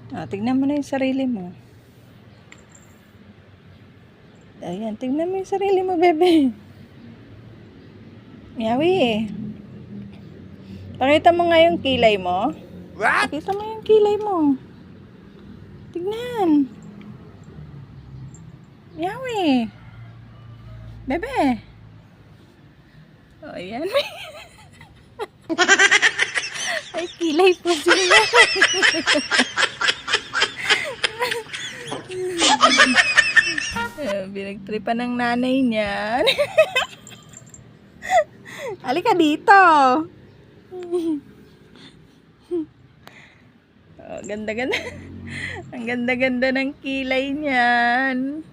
Tignan mo na yung sarili mo. Ayan, tignan mo yung sarili mo, bebe. Miawi. Pakita mo nga yung kilay mo. What? Pakita mo yung kilay mo. Tignan. Miawi. Bebe. O, ayan. Ay, kilay po sila. Binagtripan ng nanay niya. Halika dito. Oh, ganda-ganda. Ang ganda-ganda ng kilay niyan.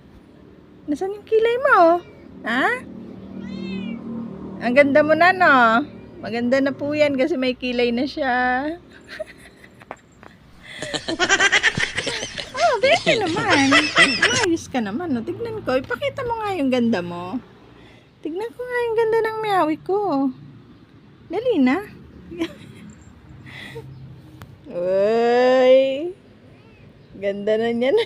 Nasaan yung kilay mo? Ha? Ang ganda mo na, no? Maganda na po yan kasi may kilay na siya. Oh, bebe naman. Umayos ka naman, no? Tignan ko. Ipakita mo nga yung ganda mo. Tignan ko nga yung ganda ng miyawi ko. Dali na. Uy. Ganda na niyan.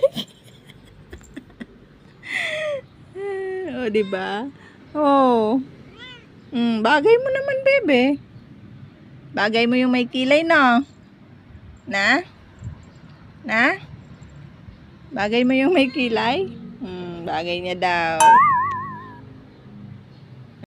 Oh, diba? Oh. Bagay mo naman, bebe. Bagay mo yung may kilay, no? Na? Na? Bagay mo yung may kilay? Bagay niya daw.